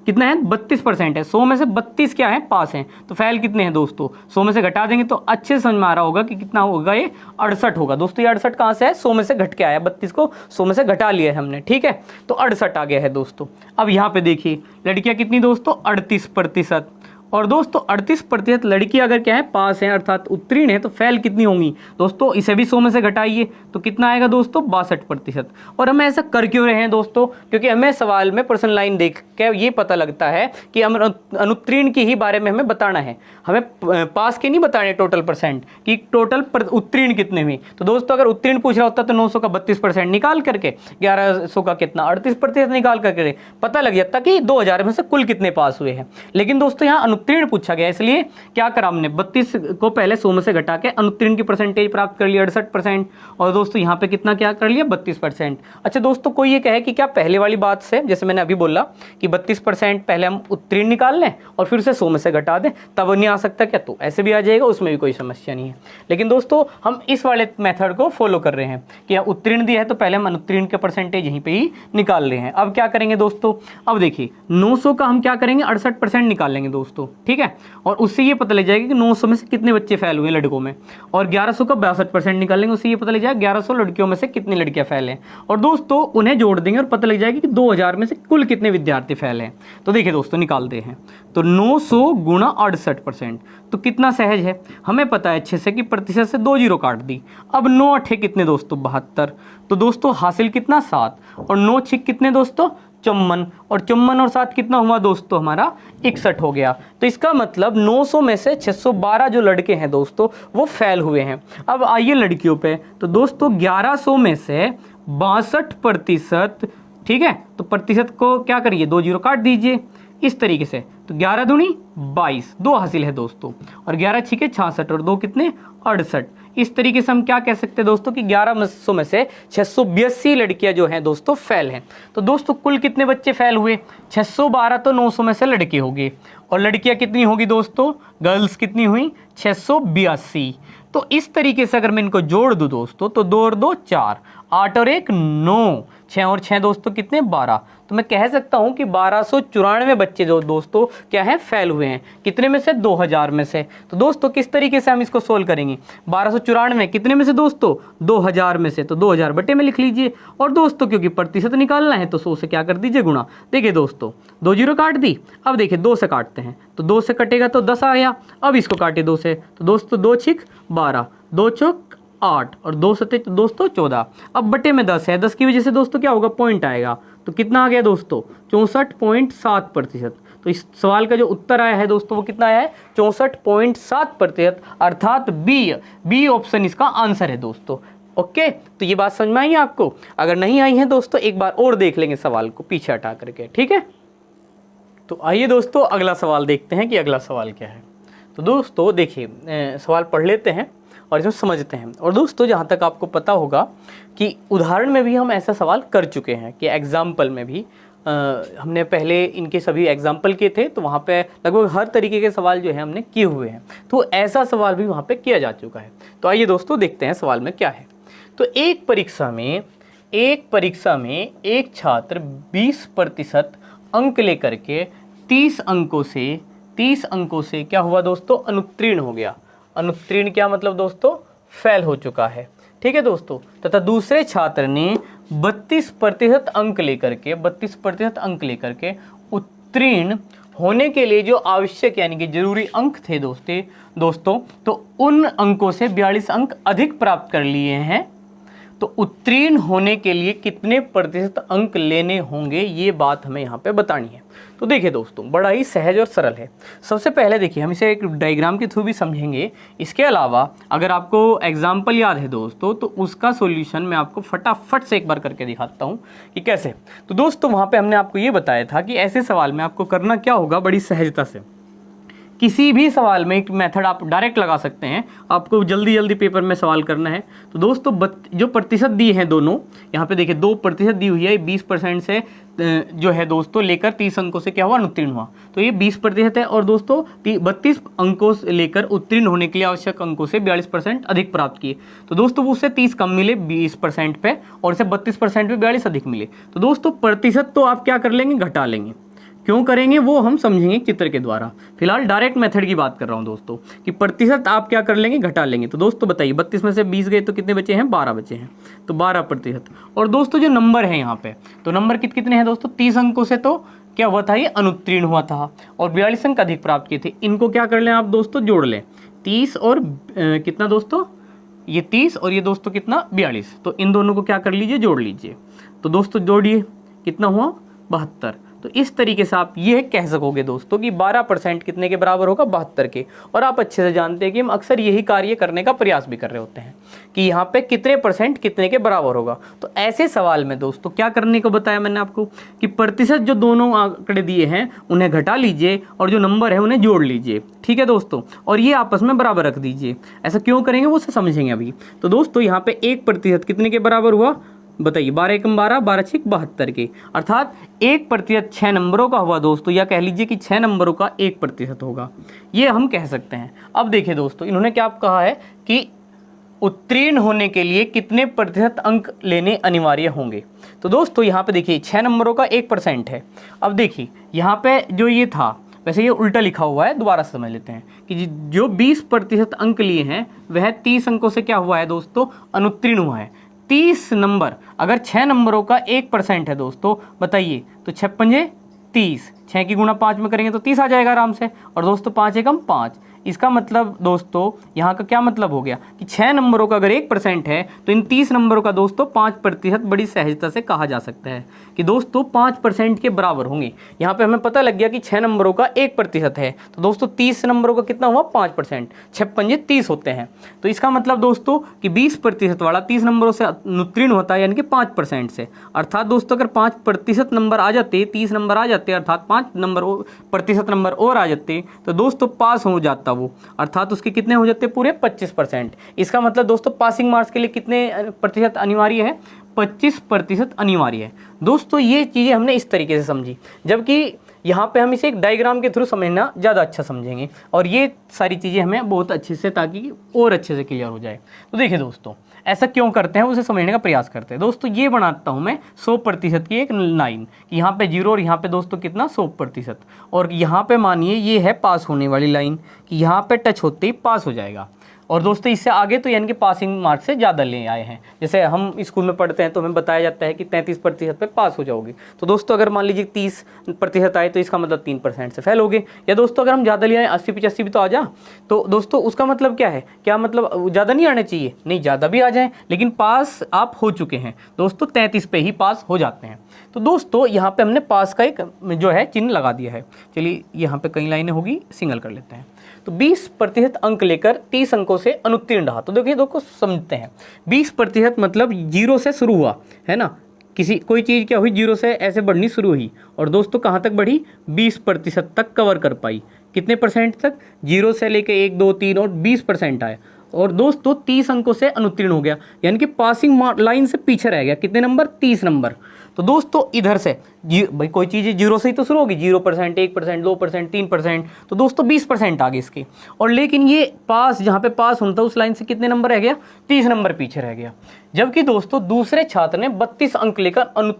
कितना है, 32% है, 100 में से 32 क्या है, पास हैं। तो फेल कितने हैं दोस्तों, 100 में से घटा देंगे तो अच्छे से समझ में आ रहा होगा कि कितना होगा, ये 68 होगा दोस्तों। ये 68 कहाँ से है, 100 में से घट के आया, 32 को 100 में से घटा लिया है हमने। ठीक है, तो 68 आ गया है दोस्तों। अब यहाँ पे देखिए लड़कियां कितनी दोस्तों, 38%, और दोस्तों 38% लड़की अगर क्या है, पास है अर्थात उत्तीर्ण है, तो फेल कितनी होंगी दोस्तों, इसे भी 100 में से घटाइए तो कितना आएगा दोस्तों, 62%। और हम ऐसा कर क्यों रहे हैं दोस्तों, क्योंकि हमें सवाल में पर्सन लाइन देख के ये पता लगता है कि हम अनुत्तीर्ण की ही बारे में हमें बताना है, हमें पास के नहीं बताने टोटल परसेंट कि टोटल उत्तीर्ण कितने हुए। तो दोस्तों अगर उत्तीर्ण पूछ रहा होता तो 900 का 32% निकाल करके 1100 का कितना 38% निकाल करके पता लग जाता कि 2000 में से कुल कितने पास हुए हैं। लेकिन दोस्तों यहाँ अनुत्तीर्ण पूछा गया, इसलिए क्या करा हमने, 32 को पहले 100 में से घटा के अनुत्तीर्ण की परसेंटेज प्राप्त कर लिया 68%, और दोस्तों यहाँ पे कितना क्या कर लिया, 32%। अच्छा दोस्तों कोई ये कहे कि क्या पहले वाली बात से, जैसे मैंने अभी बोला कि 32% पहले हम उत्तीर्ण निकाल लें और फिर से 100 में से घटा दें, तब नहीं आ सकता क्या, तो ऐसे भी आ जाएगा, उसमें भी कोई समस्या नहीं है। लेकिन दोस्तों हम इस वाले मेथड को फॉलो कर रहे हैं कि उत्तीर्ण दिया है तो पहले हम अनुत्तीर्ण के परसेंटेज यहीं पे ही निकाल रहे हैं। अब क्या करेंगे दोस्तों, अब देखिए 900 का हम क्या करेंगे, 68% निकाल लेंगे दोस्तों। ठीक है, और उससे ये पता लग जाएगा कि 900 में से कितने बच्चे फेल हुए लड़कों में, और 1100 का 62% निकालेंगे, उससे ये पता लग जाएगा 1100 लड़कियों में से कितनी लड़कियां फेल हैं, और दोस्तों उन्हें जोड़ देंगे और पता लग जाएगा कि 2000 में से कुल कितने विद्यार्थी फेल हैं। तो देखिए दोस्तों निकालते हैं, तो 900 गुणा 68%, तो कितना सहज है, हमें पता है अच्छे से कि प्रतिशत से 2 जीरो काट दी। अब 9 अठे कितने दोस्तों, 72, तो दोस्तों हासिल कितना 7, और 9 छिक कितने दोस्तों, 54, और 54 और 7 कितना हुआ दोस्तों, हमारा 61 हो गया। तो इसका मतलब 900 में से 612 जो लड़के हैं दोस्तों वो फेल हुए हैं। अब आइए लड़कियों पे, तो दोस्तों 1100 में से 62%, ठीक है, तो प्रतिशत को क्या करिए, 2 जीरो काट दीजिए, इस तरीके से। तो 11 दूनी 22, 2 हासिल है दोस्तों, और 11 छिके 66 और 2 कितने 68। इस तरीके से हम क्या कह सकते हैं दोस्तों कि 1100 में से 682 लड़कियां जो हैं दोस्तों फेल हैं। तो दोस्तों कुल कितने बच्चे फेल हुए 612, तो 900 में से लड़के हो गए, और लड़कियां कितनी होगी दोस्तों, गर्ल्स कितनी हुई 682। तो इस तरीके से अगर मैं इनको जोड़ दूं दोस्तों, तो 2 और 2 4, 8 और 1 9, 6 और 6 दोस्तों कितने 12। तो मैं कह सकता हूं कि 1294 बच्चे जो दोस्तों क्या है फेल हुए हैं, कितने में से 2000 में से। तो दोस्तों किस तरीके से हम इसको सोल्व करेंगे, 1294 कितने में से दोस्तों 2000 में से, तो 2000 बटे में लिख लीजिए। और दोस्तों क्योंकि प्रतिशत निकालना है तो 100 से क्या कर दीजिए गुणा। देखिए दोस्तों 2 जीरो काट दी, अब देखिए 2 से काटते हैं, तो 2 से कटेगा तो 10 आ गया। अब इसको काटे 2 से, तो दोस्तों 2 छिक 12, 2 चौक 8 और 2 सत्ते दोस्तों 14। अब बटे में 10 है, 10 की वजह से दोस्तों क्या होगा पॉइंट आएगा, तो कितना आ गया दोस्तों 64.7%। तो इस सवाल का जो उत्तर आया है दोस्तों वो कितना आया है 64.7%, अर्थात बी ऑप्शन इसका आंसर है दोस्तों। ओके, तो ये बात समझ में आई है आपको। अगर नहीं आई है दोस्तों एक बार और देख लेंगे सवाल को पीछे हटा करके, ठीक है। तो आइए दोस्तों अगला सवाल देखते हैं कि अगला सवाल क्या है। तो दोस्तों देखिए सवाल पढ़ लेते हैं और इसमें समझते हैं। और दोस्तों जहाँ तक आपको पता होगा कि उदाहरण में भी हम ऐसा सवाल कर चुके हैं कि एग्जाम्पल में भी हमने पहले इनके सभी एग्जाम्पल किए थे, तो वहाँ पे लगभग हर तरीके के सवाल जो है हमने किए हुए हैं। तो ऐसा सवाल भी वहाँ पे किया जा चुका है। तो आइए दोस्तों देखते हैं सवाल में क्या है। तो एक परीक्षा में एक छात्र 20% अंक लेकर के 30 अंकों से क्या हुआ दोस्तों अनुत्तीर्ण हो गया। अनुत्तीर्ण क्या मतलब दोस्तों फेल हो चुका है, ठीक है दोस्तों। तथा दूसरे छात्र ने 32% अंक लेकर के उत्तीर्ण होने के लिए जो आवश्यक यानी कि जरूरी अंक थे दोस्तों तो उन अंकों से 42 अंक अधिक प्राप्त कर लिए हैं। तो उत्तीर्ण होने के लिए कितने प्रतिशत अंक लेने होंगे, ये बात हमें यहाँ पे बतानी है। तो देखिए दोस्तों बड़ा ही सहज और सरल है। सबसे पहले देखिए हम इसे एक डायग्राम के थ्रू भी समझेंगे। इसके अलावा अगर आपको एग्जाम्पल याद है दोस्तों तो उसका सॉल्यूशन मैं आपको फटाफट से एक बार करके दिखाता हूँ कि कैसे। तो दोस्तों वहाँ पे हमने आपको ये बताया था कि ऐसे सवाल में आपको करना क्या होगा, बड़ी सहजता से किसी भी सवाल में एक मेथड आप डायरेक्ट लगा सकते हैं। आपको जल्दी पेपर में सवाल करना है। तो दोस्तों जो प्रतिशत दी है दोनों, यहाँ पे देखिए 2% दी हुई है, 20% से जो है दोस्तों लेकर 30 अंकों से क्या हुआ अनुत्तीर्ण हुआ। तो ये 20% है, और दोस्तों 32 अंकों से लेकर उत्तीर्ण होने के लिए आवश्यक अंकों से 42% अधिक प्राप्त किए। तो दोस्तों वो उससे 30 कम मिले 20% पे, और इसे 32% पे 42 अधिक मिले। तो दोस्तों प्रतिशत तो आप क्या कर लेंगे, घटा लेंगे। क्यों करेंगे वो हम समझेंगे चित्र के द्वारा। फिलहाल डायरेक्ट मेथड की बात कर रहा हूं दोस्तों कि प्रतिशत आप क्या कर लेंगे, घटा लेंगे। तो दोस्तों बताइए 32 में से 20 गए तो कितने बचे हैं, 12 बचे हैं, तो 12%। और दोस्तों जो नंबर है यहाँ पे, तो नंबर कितने हैं दोस्तों 30 अंकों से तो क्या हुआ था, ये अनुत्तीर्ण हुआ था, और 42 अंक अधिक प्राप्त किए थे। इनको क्या कर लें आप दोस्तों, जोड़ लें 30 और कितना दोस्तों, ये 30 और ये दोस्तों कितना 42। तो इन दोनों को क्या कर लीजिए, जोड़ लीजिए। तो दोस्तों जोड़िए कितना हुआ 72। तो इस तरीके से आप ये कह सकोगे दोस्तों कि 12% कितने के बराबर होगा, 72 के। और आप अच्छे से जानते हैं कि हम अक्सर यही कार्य करने का प्रयास भी कर रहे होते हैं कि यहाँ पे कितने % कितने के बराबर होगा। तो ऐसे सवाल में दोस्तों क्या करने को बताया मैंने आपको कि प्रतिशत जो दोनों आंकड़े दिए हैं उन्हें घटा लीजिए, और जो नंबर है उन्हें जोड़ लीजिए, ठीक है दोस्तों, और ये आपस में बराबर रख दीजिए। ऐसा क्यों करेंगे वो समझेंगे अभी। तो दोस्तों यहाँ पे 1% कितने के बराबर हुआ बताइए, 12 एकम 12, 12 छिक 72 के, अर्थात 1% 6 नंबरों का हुआ दोस्तों, या कह लीजिए कि 6 नंबरों का 1% होगा, ये हम कह सकते हैं। अब देखिए दोस्तों इन्होंने क्या कहा है कि उत्तीर्ण होने के लिए कितने प्रतिशत अंक लेने अनिवार्य होंगे। तो दोस्तों यहाँ पे देखिए 6 नंबरों का 1% है। अब देखिए यहाँ पे जो ये था, वैसे ये उल्टा लिखा हुआ है, दोबारा समझ लेते हैं कि जो 20% अंक लिए हैं वह 30 अंकों से क्या हुआ है दोस्तों, अनुत्तीर्ण हुआ है। 30 नंबर, अगर 6 नंबरों का 1% है दोस्तों, बताइए तो 6 पंजे 30, 6 की गुणा 5 में करेंगे तो 30 आ जाएगा आराम से। और दोस्तों 5 एकम 5, इसका मतलब दोस्तों यहाँ का क्या मतलब हो गया कि 6 नंबरों का अगर 1% है तो इन 30 नंबरों का दोस्तों 5% बड़ी सहजता से कहा जा सकता है कि दोस्तों 5% के बराबर होंगे। यहाँ पे हमें पता लग गया कि 6 नंबरों का 1% है, तो दोस्तों 30 नंबरों का कितना हुआ 5%, 6 पंजे 30 होते हैं। तो इसका मतलब दोस्तों कि 20% वाला 30 नंबरों से उत्तीर्ण होता है, यानी कि 5% से। अर्थात दोस्तों अगर 5% नंबर आ जाते, 30 नंबर आ जाते, अर्थात प्रतिशत नंबर और आ जाते तो दोस्तों पास हो जाता वो, अर्थात उसके कितने हो जाते पूरे 25%। इसका मतलब दोस्तों पासिंग मार्क्स के लिए कितने प्रतिशत अनिवार्य है, 25% अनिवार्य है। दोस्तों ये चीज़ें हमने इस तरीके से समझी, जबकि यहाँ पे हम इसे एक डायग्राम के थ्रू समझना ज़्यादा अच्छा समझेंगे, और ये सारी चीज़ें हमें बहुत अच्छे से, ताकि और अच्छे से क्लियर हो जाए। तो देखिए दोस्तों ऐसा क्यों करते हैं उसे समझने का प्रयास करते हैं। दोस्तों ये बनाता हूँ मैं 100% की एक लाइन, यहाँ पे 0 और यहाँ पे दोस्तों कितना 100%, और यहाँ पे मानिए ये है पास होने वाली लाइन कि यहाँ पे टच होते ही पास हो जाएगा। और दोस्तों इससे आगे तो यानी कि पासिंग मार्क्स से ज़्यादा ले आए हैं, जैसे हम स्कूल में पढ़ते हैं तो हमें बताया जाता है कि 33% पे पास हो जाओगे। तो दोस्तों अगर मान लीजिए 30% आए तो इसका मतलब 3% से फेल हो गए। या दोस्तों अगर हम ज़्यादा ले आए 80-85 भी तो आ जा, तो दोस्तों उसका मतलब क्या है, क्या मतलब ज़्यादा नहीं आने चाहिए, नहीं ज़्यादा भी आ जाए, लेकिन पास आप हो चुके हैं दोस्तों, 33 पे ही पास हो जाते हैं। तो दोस्तों यहाँ पे हमने पास का एक जो है चिन्ह लगा दिया है। चलिए यहाँ पे कई लाइनें होगी, सिंगल कर लेते हैं। तो 20% अंक लेकर 30 अंकों से अनुत्तीर्ण रहा। तो देखिए दोस्तों समझते हैं, 20% मतलब 0 से शुरू हुआ है ना, कोई चीज़ क्या हुई 0 से ऐसे बढ़नी शुरू हुई, और दोस्तों कहाँ तक बढ़ी, 20% तक कवर कर पाई। कितने परसेंट तक, 0 से लेके 1, 2, 3 और 20% आए। और दोस्तों 30 अंकों से अनुत्तीर्ण हो गया, यानी कि पासिंग लाइन से पीछे रह गया। कितने नंबर, 30 नंबर। तो दोस्तों इधर से भाई कोई चीज़ 0 से ही तो शुरू होगी, 0%, 1%, 2%, 3%, तो दोस्तों 20% आ गए इसके। और लेकिन ये पास, जहाँ पे पास होता है उस लाइन से कितने नंबर रह गया, 30 नंबर पीछे रह गया। जबकि दोस्तों दूसरे छात्र ने 32 अंक लेकर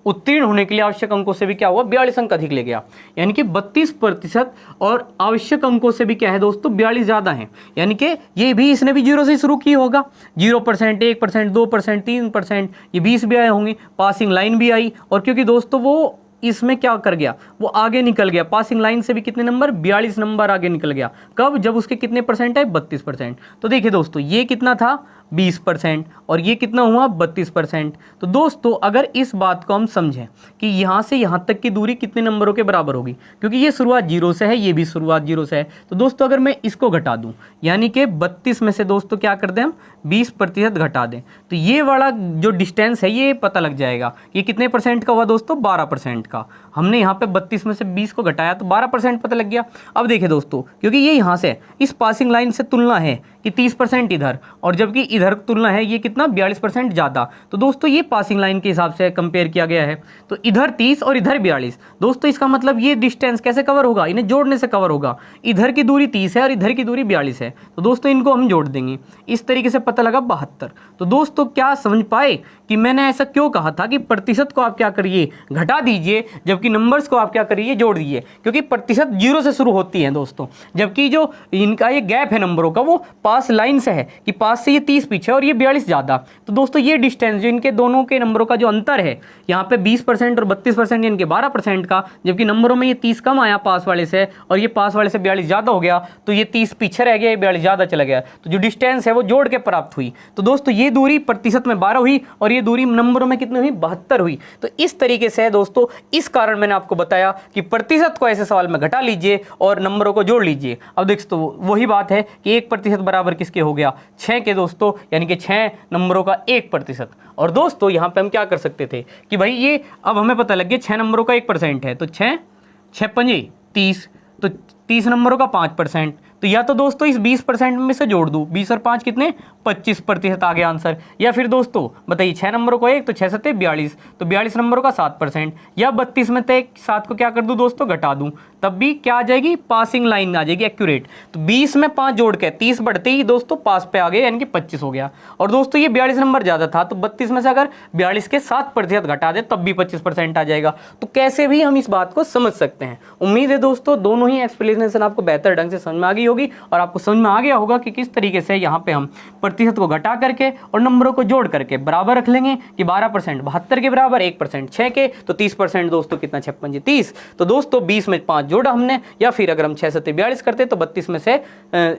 उत्तीर्ण होने के लिए आवश्यक अंकों से भी क्या हुआ, 42 अंक अधिक ले गया। यानी कि 32% और आवश्यक अंकों से भी क्या है दोस्तों, 42 ज़्यादा है। यानी कि ये भी इसने भी 0 से शुरू की होगा, 0%, 1%, 2%, 3%, ये 20 भी आए होंगे, पासिंग लाइन भी आई। और क्योंकि दोस्तों वो इसमें क्या कर गया, वो आगे निकल गया, पासिंग लाइन से भी कितने नंबर, 42 नंबर आगे निकल गया। कब, जब उसके कितने परसेंट है, 32%। तो देखिए दोस्तों ये कितना था, 20%, और ये कितना हुआ, 32%। तो दोस्तों अगर इस बात को हम समझें कि यहाँ से यहाँ तक की दूरी कितने नंबरों के बराबर होगी, क्योंकि ये शुरुआत 0 से है, ये भी शुरुआत 0 से है। तो दोस्तों अगर मैं इसको घटा दूं, यानी कि 32 में से दोस्तों क्या कर दें हम, 20% घटा दें, तो ये वाला जो डिस्टेंस है ये पता लग जाएगा। ये कितने परसेंट का हुआ दोस्तों, 12% का। हमने यहाँ पे 32 में से 20 को घटाया तो 12% पता लग गया। अब देखिए दोस्तों, क्योंकि ये यहाँ से इस पासिंग लाइन से तुलना है कि 30% इधर, और जबकि इधर तुलना है ये कितना, 42% ज़्यादा। तो दोस्तों ये पासिंग लाइन के हिसाब से कंपेयर किया गया है। तो इधर 30 और इधर 42, दोस्तों इसका मतलब ये डिस्टेंस कैसे कवर होगा, इन्हें जोड़ने से कवर होगा। इधर की दूरी 30 है और इधर की दूरी 42 है, तो दोस्तों इनको हम जोड़ देंगे। इस तरीके से पता लगा 72। तो दोस्तों क्या समझ पाए कि मैंने ऐसा क्यों कहा था कि प्रतिशत को आप क्या करिए, घटा दीजिए, जबकि नंबर्स को आप क्या करिए, जोड़ दीजिए। क्योंकि प्रतिशत 0 से शुरू होती है दोस्तों, जबकि जो इनका ये गैप है नंबरों का वो पास लाइन से है, कि पास से ये 30 पीछे और ये 42 ज़्यादा। तो दोस्तों ये डिस्टेंस जो इनके दोनों के नंबरों का जो अंतर है, यहाँ पे 20% और 32% इनके 12% का, जबकि नंबरों में ये 30 कम आया पास वाले से, और ये पास वाले से 42 ज़्यादा हो गया, तो ये 30 पीछे रह गया, ये 42 ज़्यादा चला गया। तो जो डिस्टेंस है वो जोड़ के प्राप्त हुई। तो दोस्तों ये दूरी प्रतिशत में 12 हुई और ये दूरी नंबरों में कितनी हुई, 72 हुई। तो इस तरीके से दोस्तों, इस कारण मैंने आपको बताया कि प्रतिशत को ऐसे सवाल में घटा लीजिए और नंबरों को जोड़ लीजिए। अब देखो तो वही बात है कि 1% बराबर किसके हो गया, 6 के दोस्तों, यानी कि 6 नंबरों का 1%। और दोस्तों यहाँ पे हम क्या कर सकते थे कि भाई ये अब हमें पता लग गया 6 नंबरों का 1% है, तो 6 पंजे 30, तो 30 नंबरों का 5%। तो या तो दोस्तों इस 20% में से जोड़ दूँ, 20 और 5 कितने, 25% आ गया आंसर। या फिर दोस्तों बताइए 6 नंबरों को 1, तो 6 7 42, तो 42 नंबरों का 7%। या 32 में से 7 को क्या कर दूँ दोस्तों, घटा दूँ, तब भी क्या आ जाएगी, पासिंग लाइन आ जाएगी एक्यूरेट। तो 20 में 5 जोड़ के 30 बढ़ते ही दोस्तों पास पे आ गए, यानी कि 25 हो गया। और दोस्तों ये 42 नंबर ज़्यादा था, तो 32 में से अगर 42 के 7% घटा दे तब भी 25% आ जाएगा। तो कैसे भी हम इस बात को समझ सकते हैं। उम्मीद है दोस्तों दोनों ही एक्सप्लेनेशन आपको बेहतर ढंग से समझ में आ गई होगी, और आपको समझ में आ गया होगा कि किस तरीके से यहाँ पे हम प्रतिशत को घटा करके और नंबरों को जोड़ करके बराबर रख लेंगे कि 12% 72 के बराबर, 1% 6 के, तो 30% दोस्तों कितना, 6 पंजे 30। तो दोस्तों 20 में 5 जोड़ा हमने, या फिर अगर हम 6 7 42 करते तो 32 में से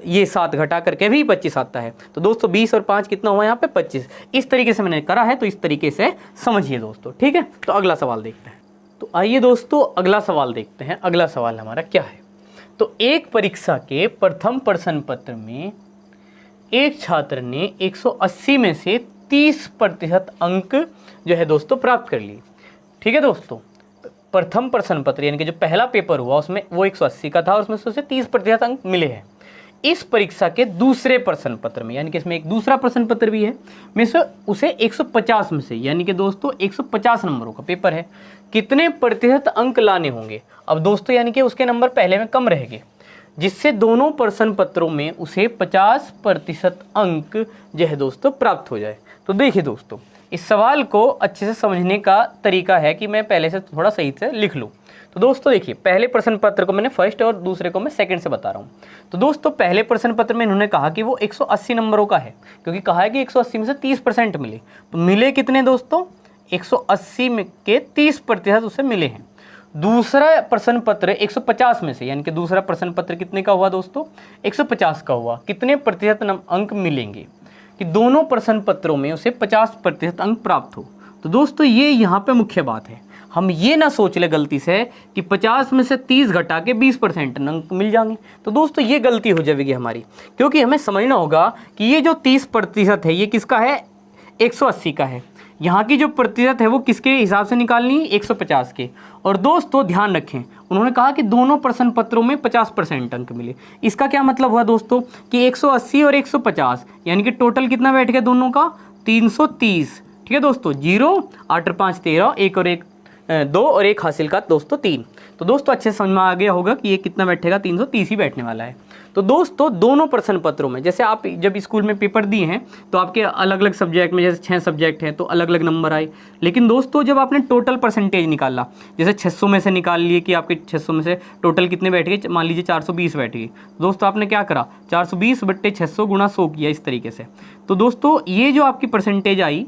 ये 7 घटा करके भी 25 आता है। तो दोस्तों 20 और 5 कितना हुआ यहाँ पे, 25। इस तरीके से मैंने करा है, तो इस तरीके से समझिए दोस्तों, ठीक है। तो अगला सवाल देखते हैं। तो आइए दोस्तों अगला सवाल देखते हैं। अगला सवाल हमारा क्या है, तो एक परीक्षा के प्रथम प्रश्न पत्र में एक छात्र ने 180 में से 30% अंक जो है दोस्तों प्राप्त कर लिए। ठीक है दोस्तों, प्रथम प्रश्न पत्र यानी कि जो पहला पेपर हुआ उसमें वो 180 का था और उसमें से उसे 30% अंक मिले हैं। इस परीक्षा के दूसरे प्रश्न पत्र में, यानी कि इसमें एक दूसरा प्रश्न पत्र भी है, में से उसे 150 में से, यानी कि दोस्तों 150 नंबरों का पेपर है, कितने प्रतिशत अंक लाने होंगे। अब दोस्तों यानी कि उसके नंबर पहले में कम रहेंगे, जिससे दोनों प्रश्न पत्रों में उसे 50% अंक जो है दोस्तों प्राप्त हो जाए। तो देखिए दोस्तों, इस सवाल को अच्छे से समझने का तरीका है कि मैं पहले से थोड़ा सही से लिख लूँ। तो दोस्तों देखिए, पहले प्रश्न पत्र को मैंने फर्स्ट और दूसरे को मैं सेकंड से बता रहा हूँ। तो दोस्तों पहले प्रश्न पत्र में इन्होंने कहा कि वो 180 नंबरों का है, क्योंकि कहा है कि 180 में से 30% मिले। तो मिले कितने दोस्तों, 180 में के 30% उसे मिले हैं। दूसरा प्रश्न पत्र 150 में से, यानी कि दूसरा प्रश्न पत्र कितने का हुआ दोस्तों, 150 का हुआ। कितने प्रतिशत अंक मिलेंगे कि दोनों प्रश्न पत्रों में उसे 50% अंक प्राप्त हो। तो दोस्तों ये यहाँ पे मुख्य बात है, हम ये ना सोच ले गलती से कि 50 में से 30 घटा के 20% अंक मिल जाएंगे। तो दोस्तों ये गलती हो जाएगी हमारी, क्योंकि हमें समझना होगा कि ये जो 30% है ये किसका है, 180 का है। यहाँ की जो प्रतिशत है वो किसके हिसाब से निकालनी है, 150 के। और दोस्तों ध्यान रखें, उन्होंने कहा कि दोनों प्रश्न पत्रों में 50% अंक मिले। इसका क्या मतलब हुआ दोस्तों कि 180 और 150 यानी कि टोटल कितना बैठ गया दोनों का, 330। ठीक है दोस्तों, 0 8 और 5 13, 1 और 1 2 और 1 हासिल का दोस्तों 3। तो दोस्तों अच्छे समझ में आ गया होगा कि ये कितना बैठेगा, 330 ही बैठने वाला है। तो दोस्तों दोनों प्रश्न पत्रों में, जैसे आप जब स्कूल में पेपर दिए हैं तो आपके अलग अलग सब्जेक्ट में, जैसे 6 सब्जेक्ट हैं तो अलग अलग नंबर आए। लेकिन दोस्तों जब आपने टोटल परसेंटेज निकाला, जैसे 600 में से निकाल लिए कि आपके 600 में से टोटल कितने बैठ गए, मान लीजिए 420 बैठ गए। दोस्तों आपने क्या करा, 420/600 गुणा 100 किया इस तरीके से। तो दोस्तों ये जो आपकी परसेंटेज आई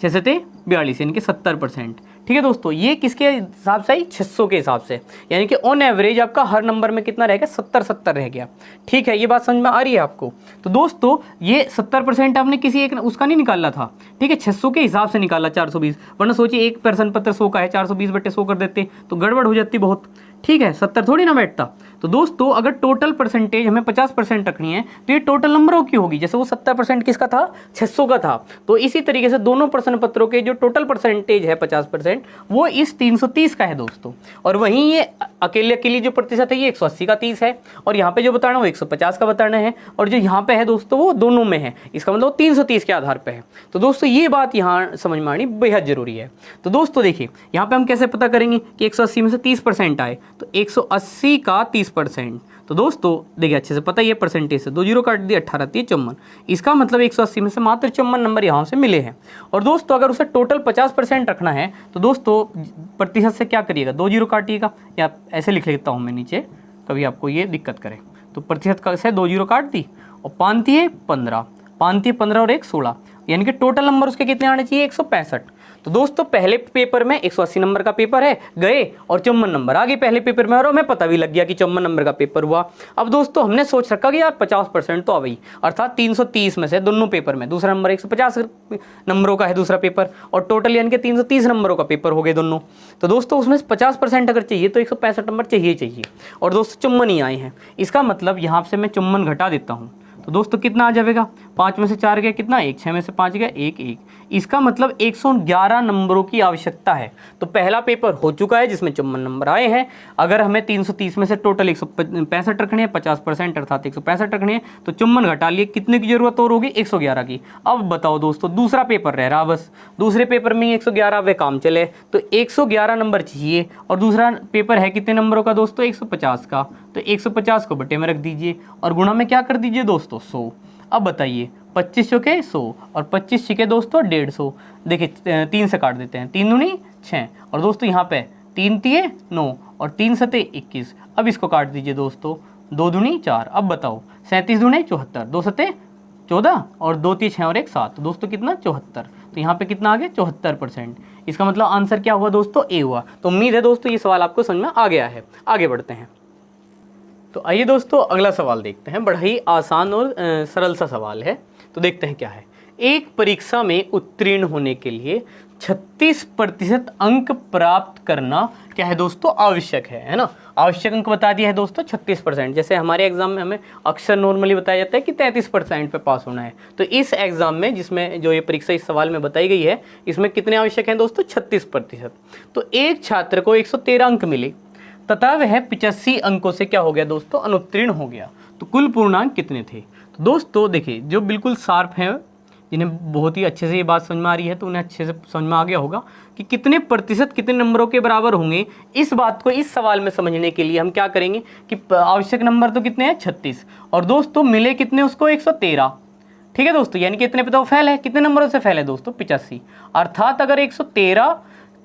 642 यानी कि 70%। ठीक है दोस्तों, ये किसके हिसाब से आई, 600 के हिसाब से, यानी कि ऑन एवरेज आपका हर नंबर में कितना रह गया, 70 रह गया। ठीक है, ये बात समझ में आ रही है आपको। तो दोस्तों ये 70% आपने किसी एक उसका नहीं निकाला था, ठीक है, 600 के हिसाब से निकाला 420। वरना सोचिए एक प्रश्न पत्र 100 का है, 420/100 कर देते तो गड़बड़ हो जाती बहुत। ठीक है, 70 थोड़ी ना बैठता। तो दोस्तों अगर टोटल परसेंटेज हमें 50% रखनी है तो ये टोटल नंबरों की होगी। जैसे वो 70% किसका था, 600 का था। तो इसी तरीके से दोनों प्रश्न पत्रों के जो टोटल परसेंटेज है 50%, वो इस 330 का है दोस्तों। और वहीं ये अकेले अकेली जो प्रतिशत है ये 180 का 30 है, और यहाँ पे जो बताना वो 150 का बताना है, और जो यहाँ पे है दोस्तों वो दोनों में है। इसका मतलब 330 के आधार पे है। तो दोस्तों ये बात यहाँ समझ में आनी बेहद जरूरी है। तो दोस्तों देखिए यहाँ पे हम कैसे पता करेंगे कि 180 में से 30% आए, तो 180 का 30%। तो दोस्तों देखिए अच्छे से पता ही है परसेंटेज से 2 जीरो काट दिए, 18 54। इसका मतलब 180 में से मात्र 54 नंबर यहाँ से मिले हैं। और दोस्तों अगर उसे टोटल 50% रखना है तो दोस्तों प्रतिशत से क्या करिएगा, 2 जीरो काटिएगा, या ऐसे लिख लेता हूँ मैं नीचे, कभी आपको ये दिक्कत करे। तो प्रतिशत से 2 जीरो काट दी, और 5 है 15, 5 है 15 और 1 16, यानी कि टोटल नंबर उसके कितने आने चाहिए, 165। तो दोस्तों पहले पेपर में 180 नंबर का पेपर है, गए और 54 नंबर आ गए पहले पेपर में, और हमें पता भी लग गया कि 54 नंबर का पेपर हुआ। अब दोस्तों हमने सोच रखा कि यार 50% तो आ गई, अर्थात 330 में से दोनों पेपर में दूसरा नंबर 150 नंबरों का है दूसरा पेपर, और टोटल यानी कि 330 नंबरों का पेपर हो गए दोनों। तो दोस्तों उसमें 50% अगर चाहिए तो 165 नंबर चाहिए, और दोस्तों 54 ही आए हैं। इसका मतलब यहाँ से मैं 54 घटा देता हूँ, तो दोस्तों कितना आ जाएगा, 5 में से 4 गया कितना, 1, 6 में से 5 गया 1 1। इसका मतलब 111 नंबरों की आवश्यकता है। तो पहला पेपर हो चुका है जिसमें 54 नंबर आए हैं। अगर हमें 330 में से टोटल 165 रखने हैं, 50% अर्थात 165 रखने हैं, तो 54 घटा लिए, कितने की जरूरत और होगी, 111 की। अब बताओ दोस्तों दूसरा पेपर रह रहा, बस दूसरे पेपर में 111 वे काम चले, तो 111 नंबर चाहिए। और दूसरा पेपर है कितने नंबरों का दोस्तों, 150 का। तो 150 को बटे में रख दीजिए और गुणा में क्या कर दीजिए दोस्तों, 100। अब बताइए 25 चौके 100 और 25 छिके दोस्तों 150। देखिए 3 से काट देते हैं, 3 दूनी 6, और दोस्तों यहाँ पे 3 तिये 9 और 3 सते 21। अब इसको काट दीजिए दोस्तों, 2 दूनी 4। अब बताओ 37 दूने 74, 2 सते 14 और 2 तिये 6 और 1 7। तो दोस्तों कितना, 74। तो यहाँ पे कितना आ गया, 74%। इसका मतलब आंसर क्या हुआ दोस्तों, ए हुआ। तो उम्मीद है दोस्तों ये सवाल आपको समझ में आ गया है। आगे बढ़ते हैं। तो आइए दोस्तों अगला सवाल देखते हैं, बड़ा ही आसान और सरल सा सवाल है। तो देखते हैं क्या है। एक परीक्षा में उत्तीर्ण होने के लिए 36% अंक प्राप्त करना क्या है दोस्तों, आवश्यक है ना। आवश्यक अंक बता दिया है दोस्तों 36%। जैसे हमारे एग्जाम में हमें अक्सर नॉर्मली बताया जाता है कि 33% पे पास होना है, तो इस एग्जाम में जिसमें जो ये परीक्षा इस सवाल में बताई गई है, इसमें कितने आवश्यक हैं दोस्तों, 36%। तो एक छात्र को 113 अंक मिले तथा वह 85 अंकों से क्या हो गया दोस्तों, अनुत्तीर्ण हो गया। तो कुल पूर्णांक कितने थे। तो दोस्तों देखिए, जो बिल्कुल शार्प हैं, जिन्हें बहुत ही अच्छे से ये बात समझ में आ रही है, तो उन्हें अच्छे से समझ में आ गया होगा कि कितने प्रतिशत कितने नंबरों के बराबर होंगे। इस बात को इस सवाल में समझने के लिए हम क्या करेंगे कि आवश्यक नंबर तो कितने हैं, 36, और दोस्तों मिले कितने उसको, 113। ठीक है दोस्तों, यानी कि इतने पे तो फेल है, कितने नंबरों से फेल है दोस्तों, 85। अर्थात अगर 113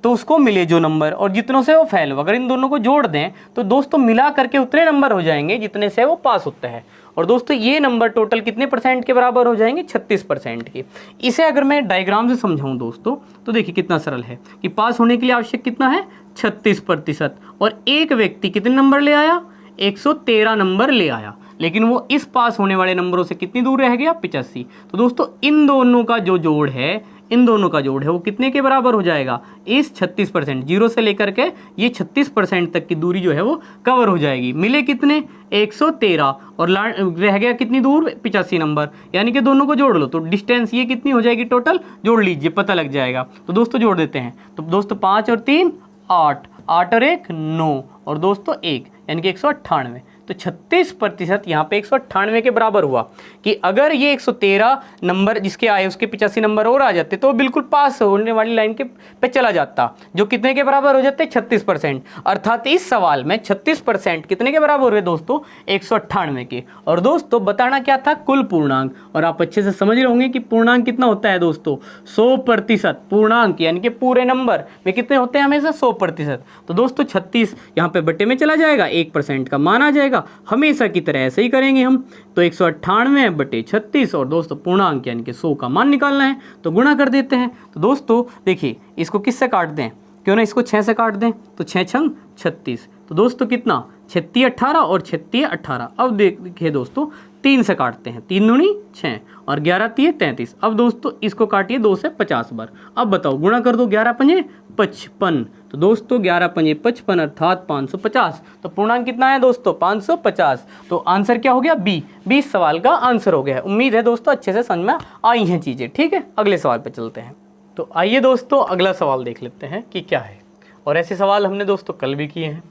तो उसको मिले जो नंबर, और जितनों से वो फेल हो, अगर इन दोनों को जोड़ दें तो दोस्तों मिला करके उतने नंबर हो जाएंगे जितने से वो पास होता है। और दोस्तों ये नंबर टोटल कितने परसेंट के बराबर हो जाएंगे, 36% के। इसे अगर मैं डायग्राम से समझाऊं दोस्तों, तो देखिए कितना सरल है कि पास होने के लिए आवश्यक कितना है, 36%, और एक व्यक्ति कितने नंबर ले आया, 113 नंबर ले आया, लेकिन वो इस पास होने वाले नंबरों से कितनी दूर रह गया, 85। तो दोस्तों इन दोनों का जो जोड़ है, इन दोनों का जोड़ है वो कितने के बराबर हो जाएगा, इस 36%, 0 से लेकर के ये 36% तक की दूरी जो है वो कवर हो जाएगी। मिले कितने, 113, और रह गया कितनी दूर, 85 नंबर, यानी कि दोनों को जोड़ लो तो डिस्टेंस ये कितनी हो जाएगी, टोटल जोड़ लीजिए पता लग जाएगा। तो दोस्तों जोड़ देते हैं, तो दोस्तों 5 और 3 8, 8 और 1 9, और दोस्तों 1, यानी कि 198। तो 36% यहाँ पे 198 के बराबर हुआ कि अगर ये 113 नंबर जिसके आए उसके 85 नंबर और आ जाते तो बिल्कुल पास होने वाली लाइन के पे चला जाता, जो कितने के बराबर हो जाते, 36%। अर्थात इस सवाल में 36% कितने के बराबर हुए दोस्तों, 198 के। और दोस्तों बताना क्या था, कुल पूर्णांक, और आप अच्छे से समझ रहे होंगे कि पूर्णांक कितना होता है दोस्तों, 100%। पूर्णांक यानी कि पूरे नंबर में कितने होते हैं, हमेशा 100%। तो दोस्तों 36 यहाँ पे बटे में चला जाएगा, 1% का मान आ जाएगा, हमेशा की तरह ऐसे ही करेंगे हम। तो 198 बटे 36, और दोस्तों पूर्णांक यानी कि 100 का मान निकालना है, तो गुणा कर देते हैं। तो दोस्तों देखिए इसको किससे काट दें, क्यों ना इसको 6 से काट दें, तो 6 छंग 36। तो दोस्तों कितना, 36 18 और 36 18। अब देखिए दोस्तों 3 से काटते हैं, 3 दूनी 6 और 11 3 33। अब दोस्तों इसको काटिए 2 से 50 बार। अब बताओ गुणा कर दो, 11 पंजे 55। तो दोस्तों 11 पंजे 55 अर्थात 550। तो पूर्णांक कितना है दोस्तों, 550। तो आंसर क्या हो गया, बी। 20 सवाल का आंसर हो गया है। उम्मीद है दोस्तों अच्छे से समझ में आई हैं चीज़ें। ठीक है, अगले सवाल पे चलते हैं। तो आइए दोस्तों अगला सवाल देख लेते हैं कि क्या है। और ऐसे सवाल हमने दोस्तों कल भी किए हैं।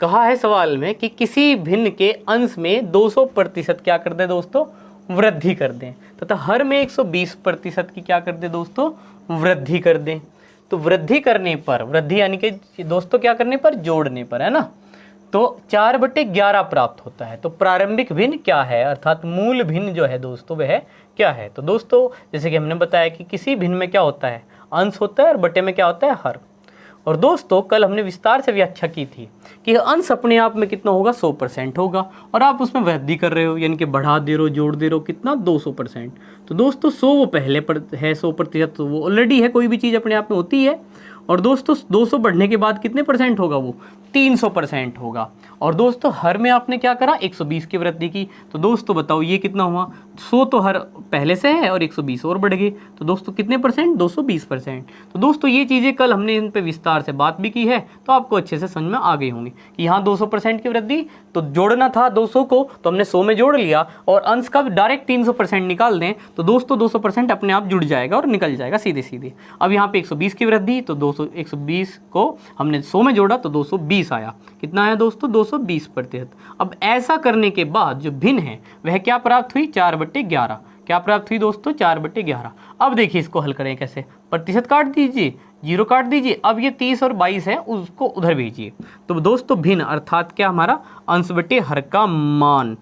कहा है सवाल में कि किसी भिन्न के अंश में 200% क्या कर दे दोस्तों, वृद्धि कर दें, तथा हर में 120% की क्या कर दे दोस्तों, वृद्धि कर दें। तो वृद्धि करने पर, वृद्धि यानी कि दोस्तों क्या करने पर, जोड़ने पर, है ना, तो 4/11 प्राप्त होता है। तो प्रारंभिक भिन्न क्या है, अर्थात मूल भिन्न जो है दोस्तों वह क्या है। तो दोस्तों जैसे कि हमने बताया कि किसी भिन्न में क्या होता है, अंश होता है, और बटे में क्या होता है, हर। और दोस्तों कल हमने विस्तार से व्याख्या की थी कि अंश अपने आप में कितना होगा, 100% होगा, और आप उसमें वृद्धि कर रहे हो यानी कि बढ़ा दे रहे हो, जोड़ दे रहे हो, कितना, 200%। तो दोस्तों 100 वो पहले पर है, 100% तो वो ऑलरेडी है, कोई भी चीज़ अपने आप में होती है। और दोस्तों 200 बढ़ने के बाद कितने परसेंट होगा, वो 300% होगा। और दोस्तों हर में आपने क्या करा, 120 की वृद्धि की। तो दोस्तों बताओ ये कितना हुआ, 100 तो हर पहले से है और 120 और बढ़ गए, तो दोस्तों कितने परसेंट, 220%। तो दोस्तों ये चीज़ें कल हमने इन पे विस्तार से बात भी की है, तो आपको अच्छे से समझ में आ गई होंगी कि यहाँ 200% की वृद्धि, तो जोड़ना था 200 को तो हमने 100 में जोड़ लिया, और अंश का डायरेक्ट 300% निकाल दें तो दोस्तों 200% अपने आप जुड़ जाएगा और निकल जाएगा सीधे सीधे। अब यहाँ पे 120 की वृद्धि, तो 120 को हमने 100 में जोड़ा तो 220 आया। कितना आया दोस्तों, 220%। अब ऐसा करने के बाद जो भिन्न है वह क्या प्राप्त हुई, 4/11। क्या प्राप्त हुई दोस्तों, 4/11। अब देखिए इसको हल करें कैसे, प्रतिशत काट दीजिए, 0 काट दीजिए। अब ये 30 और 22 है, उसको उधर भेजिए। तो दोस्तों भिन्न अर्थात क्या, हमारा अंश बटे हर का मान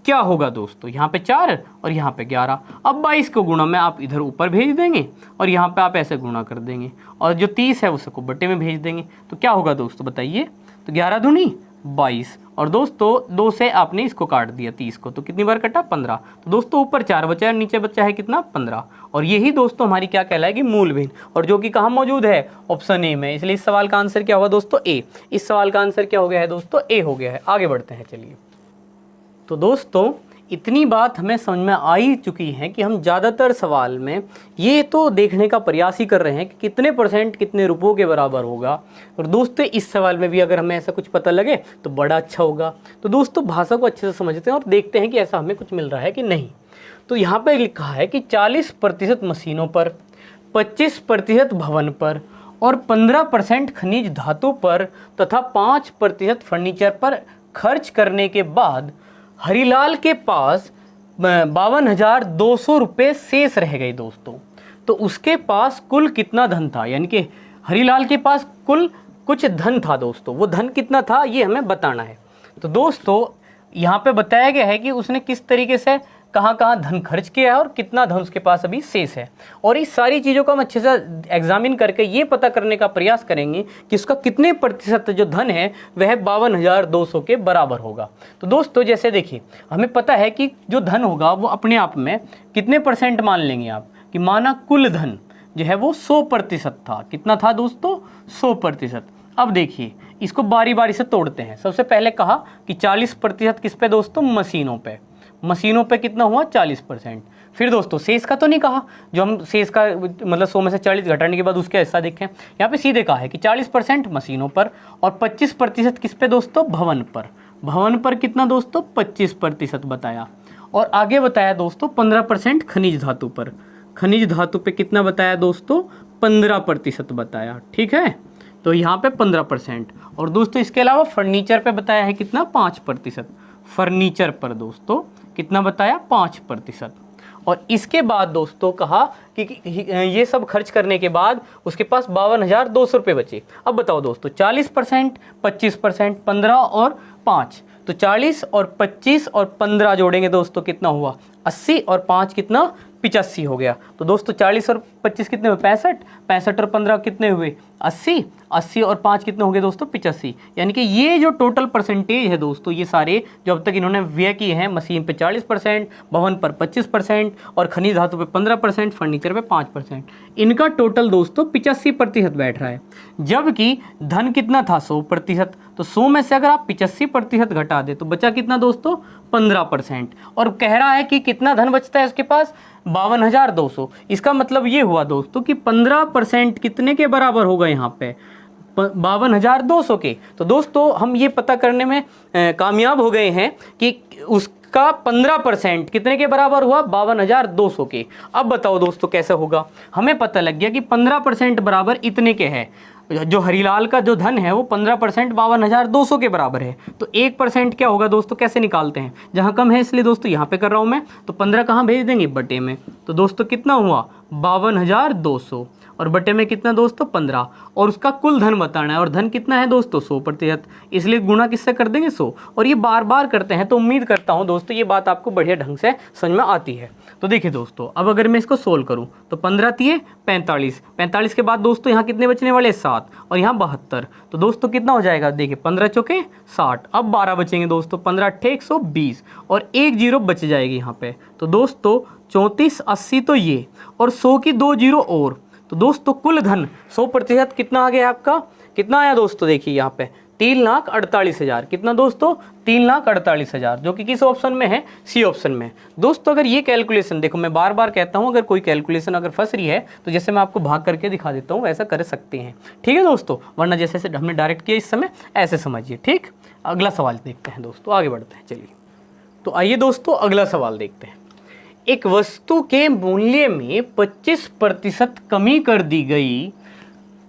क्या होगा दोस्तों, यहाँ पे 4 और यहाँ पे 11। अब 22 को गुणा में आप इधर ऊपर भेज देंगे, और यहाँ पे आप ऐसे गुणा कर देंगे, और जो 30 है उसको बटे में भेज देंगे। तो क्या होगा दोस्तों बताइए, तो 11 दूनी 22, और दोस्तों 2 से आपने इसको काट दिया 30 को, तो कितनी बार कटा, 15। तो दोस्तों ऊपर 4 बचा है, नीचे बचा है कितना, 15। और यही दोस्तों हमारी क्या कहलाएगी, मूल भिन्न, और जो कि कहाँ मौजूद है, ऑप्शन ए में। इसलिए इस सवाल का आंसर क्या होगा दोस्तों, ए। इस सवाल का आंसर क्या हो गया है दोस्तों, ए हो गया है। आगे बढ़ते हैं चलिए। तो दोस्तों इतनी बात हमें समझ में आ ही चुकी है कि हम ज़्यादातर सवाल में ये तो देखने का प्रयास ही कर रहे हैं कि कितने परसेंट कितने रुपयों के बराबर होगा। और दोस्तों इस सवाल में भी अगर हमें ऐसा कुछ पता लगे तो बड़ा अच्छा होगा। तो दोस्तों भाषा को अच्छे से समझते हैं और देखते हैं कि ऐसा हमें कुछ मिल रहा है कि नहीं। तो यहाँ पर लिखा है कि 40% मशीनों पर, 25% भवन पर और 15% खनिज धातु पर तथा 5% फर्नीचर पर खर्च करने के बाद हरिलाल के पास 52,200 रुपये शेष रह गए दोस्तों। तो उसके पास कुल कितना धन था, यानी कि हरिलाल के पास कुल कुछ धन था दोस्तों। वो धन कितना था ये हमें बताना है। तो दोस्तों यहाँ पे बताया गया है कि उसने किस तरीके से कहाँ कहाँ धन खर्च किया है और कितना धन उसके पास अभी शेष है। और इस सारी चीज़ों को हम अच्छे से एग्जामिन करके ये पता करने का प्रयास करेंगे कि उसका कितने प्रतिशत जो धन है वह 52,200 के बराबर होगा। तो दोस्तों जैसे देखिए हमें पता है कि जो धन होगा वो अपने आप में कितने परसेंट मान लेंगे आप, कि माना कुल धन जो है वो 100% था। कितना था दोस्तों? 100%। अब देखिए इसको बारी बारी से तोड़ते हैं। सबसे पहले कहा कि 40% किस पे दोस्तों? मशीनों पे। मशीनों पे कितना हुआ? 40%। फिर दोस्तों शेष का तो नहीं कहा, जो हम शेष का मतलब 100 में से 40 घटाने के बाद उसका हिस्सा देखें। यहाँ पे सीधे कहा है कि 40% मशीनों पर और 25% किस पे दोस्तों? भवन पर। भवन पर कितना दोस्तों? 25% बताया। और आगे बताया दोस्तों 15% खनिज धातु पर। खनिज धातु पे कितना बताया दोस्तों? 15% बताया। ठीक है, तो यहाँ पे 15%। और दोस्तों इसके अलावा फर्नीचर पे बताया है कितना? 5%। फर्नीचर पर दोस्तों कितना बताया? 5%। और इसके बाद दोस्तों कहा कि ये सब खर्च करने के बाद उसके पास 52,200 रुपये बचे। अब बताओ दोस्तों 40%, 25%, 15 और 5, तो 40 और 25 और 15 जोड़ेंगे दोस्तों कितना हुआ? 80 और 5 कितना? 85 हो गया। तो दोस्तों 40 और 25 कितने हुए? 65। 65 और 15 कितने हुए? 80। 80 और 5 कितने हो गए दोस्तों? 85। यानी कि ये जो टोटल परसेंटेज है दोस्तों, ये सारे जो अब तक इन्होंने व्यय किए हैं, मशीन पे 40%, भवन पर 25% और खनिज धातु पे 15%, फर्नीचर पे 5%, इनका टोटल दोस्तों 85% बैठ रहा है। जबकि धन कितना था? 100%। तो 100 में से अगर आप 85% घटा दे तो बचा कितना दोस्तों? 15%। और कह रहा है कि कितना धन बचता है उसके पास? 52,200। इसका मतलब ये हुआ दोस्तों कि 15% कितने के बराबर होगा यहाँ पे? 52,200 के। तो दोस्तों हम ये पता करने में कामयाब हो गए हैं कि उसका 15% कितने के बराबर हुआ? 52,200 के। अब बताओ दोस्तों कैसे होगा? हमें पता लग गया कि 15% बराबर इतने के है। जो हरिलाल का जो धन है वो 15% 52,200 के बराबर है। तो 1% क्या होगा दोस्तों? कैसे निकालते हैं? जहाँ कम है इसलिए दोस्तों यहाँ पे कर रहा हूँ मैं। तो 15 कहाँ भेज देंगे? बटे में। तो दोस्तों कितना हुआ? 52,200 और बटे में कितना दोस्तों? 15। और उसका कुल धन बताना है और धन कितना है दोस्तों? 100%। इसलिए गुणा किससे कर देंगे? 100। और ये बार बार करते हैं तो उम्मीद करता हूँ दोस्तों ये बात आपको बढ़िया ढंग से समझ में आती है। तो देखिए दोस्तों अब अगर मैं इसको सोल्व करूँ तो 15 तिये 45, 45 के बाद दोस्तों यहाँ कितने बचने वाले? 7 और यहाँ 72। तो दोस्तों कितना हो जाएगा? देखिए 15 चौके 60। अब 12 बचेंगे दोस्तों, 15 अट्ठे 120 और 1 जीरो बच जाएगी यहाँ पे। तो दोस्तों 34, 80 तो ये और 100 की 2 जीरो और। तो दोस्तों कुल धन 100% कितना आ गया आपका? कितना आया दोस्तों? देखिए यहाँ पे 3,48,000। कितना दोस्तों? 3,48,000, जो कि किस ऑप्शन में है? सी ऑप्शन में। दोस्तों अगर ये कैलकुलेशन, देखो मैं बार बार कहता हूँ अगर कोई कैलकुलेशन अगर फंस रही है तो जैसे मैं आपको भाग करके दिखा देता हूँ वैसा कर सकते हैं। ठीक है दोस्तों, वरना जैसे हमने डायरेक्ट किया इस समय ऐसे समझिए। ठीक, अगला सवाल देखते हैं दोस्तों, आगे बढ़ते हैं। चलिए तो आइए दोस्तों अगला सवाल देखते हैं। एक वस्तु के मूल्य में 25% कमी कर दी गई,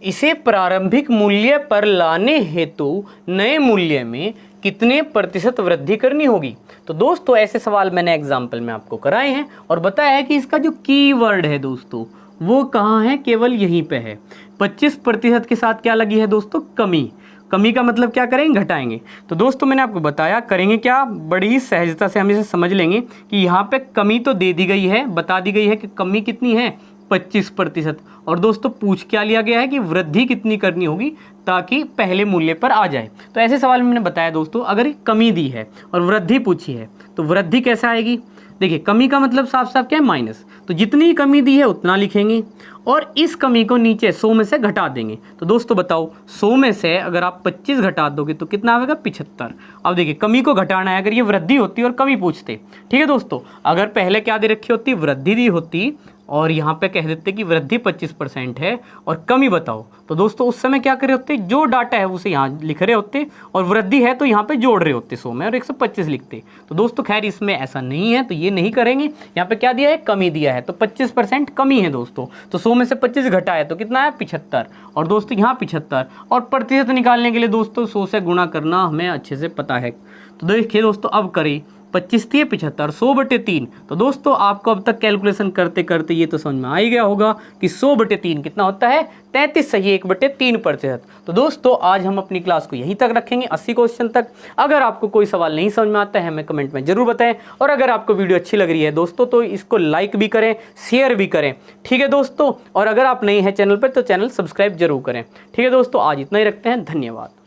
इसे प्रारंभिक मूल्य पर लाने हेतु नए मूल्य में कितने प्रतिशत वृद्धि करनी होगी? तो दोस्तों ऐसे सवाल मैंने एग्जाम्पल में आपको कराए हैं और बताया है कि इसका जो कीवर्ड है दोस्तों वो कहाँ है? केवल यहीं पे है। 25% के साथ क्या लगी है दोस्तों? कमी। कमी का मतलब क्या करेंगे? घटाएंगे। तो दोस्तों मैंने आपको बताया करेंगे क्या, बड़ी ही सहजता से हम इसे समझ लेंगे कि यहाँ पे कमी तो दे दी गई है, बता दी गई है कि कमी कितनी है? 25%। और दोस्तों पूछ क्या लिया गया है कि वृद्धि कितनी करनी होगी ताकि पहले मूल्य पर आ जाए। तो ऐसे सवाल में मैंने बताया दोस्तों, अगर कमी दी है और वृद्धि पूछी है तो वृद्धि कैसे आएगी। देखिए कमी का मतलब साफ साफ क्या है, माइनस। तो जितनी कमी दी है उतना लिखेंगे और इस कमी को नीचे 100 में से घटा देंगे। तो दोस्तों बताओ 100 में से अगर आप 25 घटा दोगे तो कितना आएगा, 75। अब देखिए कमी को घटाना है, अगर ये वृद्धि होती और कमी पूछते, ठीक है दोस्तों, अगर पहले क्या दे रखी होती, वृद्धि दी होती और यहाँ पे कह देते कि वृद्धि 25% है और कमी बताओ, तो दोस्तों उस समय क्या कर रहे होते, जो डाटा है उसे यहाँ लिख रहे होते और वृद्धि है तो यहाँ पे जोड़ रहे होते 100 में और 125 लिखते। तो दोस्तों खैर इसमें ऐसा नहीं है तो ये नहीं करेंगे। यहाँ पे क्या दिया है, कमी दिया है, तो 25% कमी है दोस्तों। तो 100 में से 25 घटा है तो कितना है, 75। और दोस्तों यहाँ 75 और प्रतिशत निकालने के लिए दोस्तों 100 से गुणा करना हमें अच्छे से पता है। तो देखिए दोस्तों अब करें 25 थी 75, 100/3। तो दोस्तों आपको अब तक कैलकुलेशन करते करते ये तो समझ में आ ही गया होगा कि 100/3 कितना होता है, 33 सही 1/3%। तो दोस्तों आज हम अपनी क्लास को यहीं तक रखेंगे, 80 क्वेश्चन तक। अगर आपको कोई सवाल नहीं समझ में आता है हमें कमेंट में जरूर बताएं और अगर आपको वीडियो अच्छी लग रही है दोस्तों तो इसको लाइक भी करें, शेयर भी करें, ठीक है दोस्तों। और अगर आप नए हैं चैनल पर तो चैनल सब्सक्राइब जरूर करें, ठीक है दोस्तों। आज इतना ही रखते हैं, धन्यवाद।